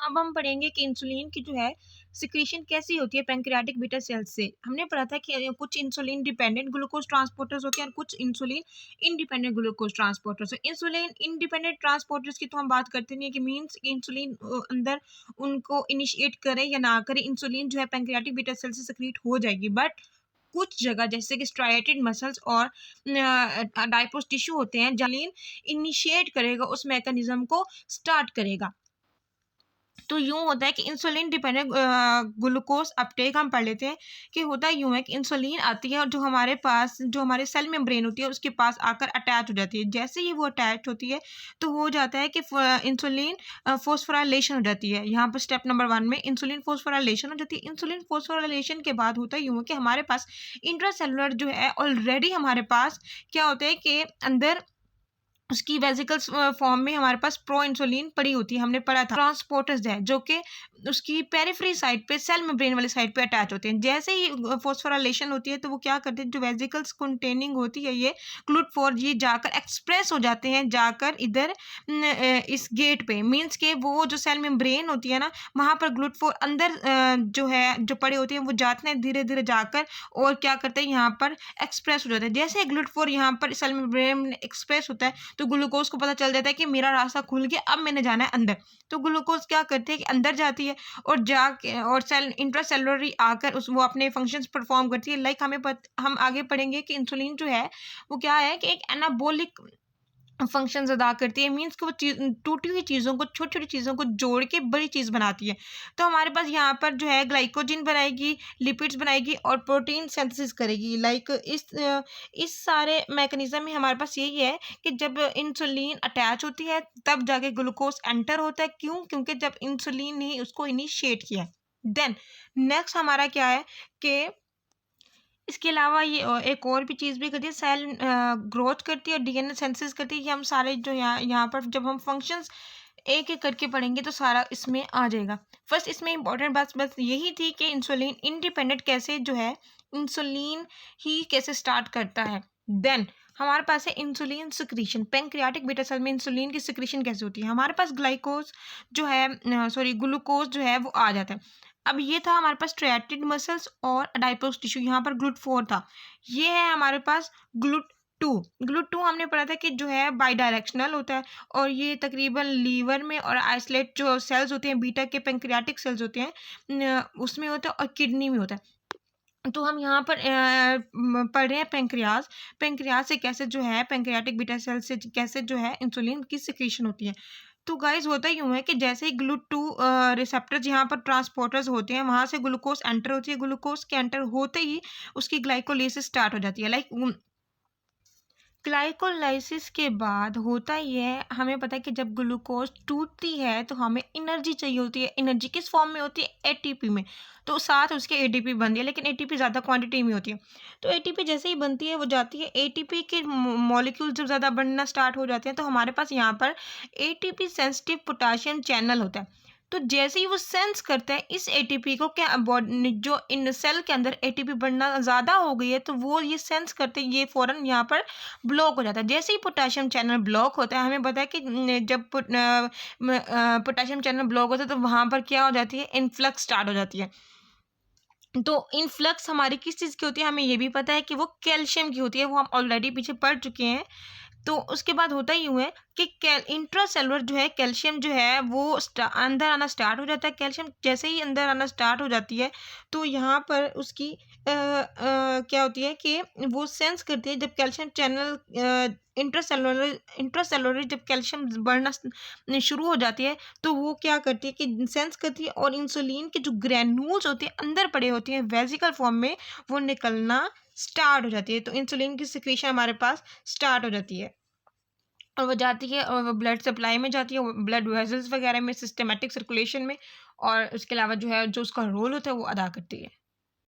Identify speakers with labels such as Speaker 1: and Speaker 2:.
Speaker 1: अब हम पढ़ेंगे कि इंसुलिन की जो है सिक्रीशन कैसी होती है पैंक्रियाटिक बीटा सेल्स से। हमने पढ़ा था कि कुछ इंसुलिन डिपेंडेंट ग्लूकोज ट्रांसपोर्टर्स होते हैं और कुछ insulin independent glucose transporters. Insulin independent transporters की तो हम बात करते नहीं है कि मीन्स इंसुलिन अंदर उनको इनिशिएट करे या ना करे, इंसुलिन जो है पैंक्रियाटिक बीटा सेल से सिक्रीट हो जाएगी। बट कुछ जगह जैसे कि स्ट्राइएटेड मसल्स और डाइपोस टिश्यू होते हैं, जलीन इनिशिएट करेगा, उस मैकेनिज्म को स्टार्ट करेगा। तो यूं होता है कि इंसुलिन डिपेंडेंट ग्लूकोज अपटेक हम पढ़ लेते हैं कि होता यूं है कि इंसुलिन आती है और जो हमारे पास जो हमारे सेल मेम्ब्रेन होती है उसके पास आकर अटैच हो जाती है। जैसे ही वो अटैच होती है तो हो जाता है कि इंसुलिन फोस्फोराइलेशन हो जाती है। यहाँ पर स्टेप नंबर 1 में इंसुलिन फोस्फोराइलेशन हो जाती है। इंसुलिन फोस्फोराइलेशन के बाद होता यूं है कि हमारे पास इंट्रासेलुलर जो है ऑलरेडी हमारे पास क्या होता है कि अंदर उसकी वेसिकल्स फॉर्म में हमारे पास प्रो इंसुलिन पड़ी होती है। हमने पढ़ा था ट्रांसपोर्टर्स है जो कि उसकी पेरिफेरी साइड पे सेल मेम्ब्रेन वाली साइड पे अटैच होते हैं। जैसे ही फोस्फोराइलेशन होती है तो वो क्या करते हैं, जो वेसिकल्स कंटेनिंग होती है ये GLUT4 ये जाकर एक्सप्रेस हो जाते हैं, जाकर इधर इस गेट पे, मीन्स के वो जो सेल मेम्ब्रेन होती है ना वहाँ पर GLUT4 अंदर जो है जो पड़े होते हैं वो जाते हैं धीरे धीरे जाकर और क्या करते हैं यहाँ पर एक्सप्रेस हो जाते हैं। जैसे GLUT4 यहाँ पर सेल मेम्ब्रेन में एक्सप्रेस होता है तो ग्लूकोज को पता चल जाता है कि मेरा रास्ता खुल गया, अब मैंने जाना है अंदर। तो ग्लूकोज क्या करते हैं कि अंदर जाती है और जाके और सेल इंट्रासेलुलरी आकर उस वो अपने फंक्शंस परफॉर्म करती है। लाइक हम आगे पढ़ेंगे कि इंसुलिन जो है वो क्या है कि एक एनाबोलिक फंक्शंस अदा करती है। मीन्स कि वो टूटी हुई चीज़ों को, छोटी छोटी चीज़ों को जोड़ के बड़ी चीज़ बनाती है। तो हमारे पास यहाँ पर जो है ग्लाइकोजन बनाएगी, लिपिड्स बनाएगी और प्रोटीन सिंथेसिस करेगी। लाइक इस सारे मैकेनिज्म में हमारे पास यही है कि जब इंसुलिन अटैच होती है तब जाके ग्लूकोज एंटर होता है। क्यों? क्योंकि जब इंसुलिन ने उसको इनिशिएट किया है। देन नेक्स्ट हमारा क्या है कि इसके अलावा ये एक और भी चीज़ भी करती है, सेल ग्रोथ करती है और डीएनए सिंथेसिस करती है। कि हम सारे जो यहाँ पर जब हम फंक्शंस एक एक करके पढ़ेंगे तो सारा इसमें आ जाएगा। फर्स्ट इसमें इंपॉर्टेंट बात बस यही थी कि इंसुलिन इंडिपेंडेंट कैसे जो है इंसुलिन ही कैसे स्टार्ट करता है। देन हमारे पास है insulin secretion. Pancreatic beta cell में इंसुलिन की सिक्रीशन कैसे होती है। हमारे पास ग्लाइकोज जो है ग्लूकोज जो है वो आ जाता है। अब ये था हमारे पास स्ट्रेटेड मसल्स और अडाइपोस टिश्यू, यहाँ पर GLUT4 था। ये है हमारे पास GLUT2 हमने पढ़ा था कि जो है बाई डायरेक्शनल होता है और ये तकरीबन लीवर में और आइसोलेट जो सेल्स होते हैं बीटा के पैंक्रियाटिक सेल्स होते हैं उसमें होता है और किडनी में होता है। तो हम यहाँ पर पढ़ रहे हैं पैंक्रियाज से कैसे जो है पैंक्रियाटिक बीटा सेल से कैसे जो है इंसुलिन की सिक्रीशन होती है। तो गाइज होता यूँ है कि जैसे ही GLUT2 रिसेप्टर्स यहाँ पर ट्रांसपोर्टर्स होते हैं वहाँ से ग्लूकोज एंटर होती है। ग्लूकोज के एंटर होते ही उसकी ग्लाइकोलाइसिस स्टार्ट हो जाती है। लाइक ग्लाइकोलाइसिस के बाद होता ये है, हमें पता है कि जब ग्लूकोज टूटती है तो हमें एनर्जी चाहिए होती है। एनर्जी किस फॉर्म में होती है? एटीपी में। तो साथ उसके एटीपी बनती है, लेकिन एटीपी ज़्यादा क्वांटिटी में होती है। तो एटीपी जैसे ही बनती है वो जाती है, एटीपी के मॉलिक्यूल जब ज़्यादा बनना स्टार्ट हो जाते हैं तो हमारे पास यहाँ पर एटीपी सेंसिटिव पोटाशियम चैनल होता है। तो जैसे ही वो सेंस करता है इस एटीपी को, क्या बॉडी जो इन सेल के अंदर एटीपी बढ़ना ज़्यादा हो गई है तो वो ये सेंस करते ये फ़ौरन यहाँ पर ब्लॉक हो जाता है। जैसे ही पोटाशियम चैनल ब्लॉक होता है, हमें पता है कि जब पोटाशियम चैनल ब्लॉक होता है तो वहाँ पर क्या हो जाती है, इनफ्लक्स स्टार्ट हो जाती है। तो इनफ्लक्स हमारी किस चीज़ की होती है, हमें ये भी पता है कि वो कैल्शियम की होती है, वो हम ऑलरेडी पीछे पढ़ चुके हैं। तो उसके बाद होता यूँ है कि इंट्रासेलुलर जो है कैल्शियम जो है वो अंदर आना स्टार्ट हो जाता है। कैल्शियम जैसे ही अंदर आना स्टार्ट हो जाती है तो यहाँ पर उसकी क्या होती है कि वो सेंस करती है। जब कैल्शियम चैनल इंट्रासेलुलर जब कैल्शियम बढ़ना शुरू हो जाती है तो वो क्या करती है कि सेंस करती है और इंसुलिन के जो ग्रैन्यूल्स होते हैं अंदर पड़े होते हैं वेसिकल फॉर्म में, वो निकलना स्टार्ट हो जाती है। तो इंसुलिन की सिक्रीशन हमारे पास स्टार्ट हो जाती है और वो जाती है और वो ब्लड सप्लाई में जाती है, ब्लड वेसल्स वगैरह में, सिस्टमेटिक सर्कुलेशन में, और उसके अलावा जो है जो उसका रोल होता है वो अदा करती है।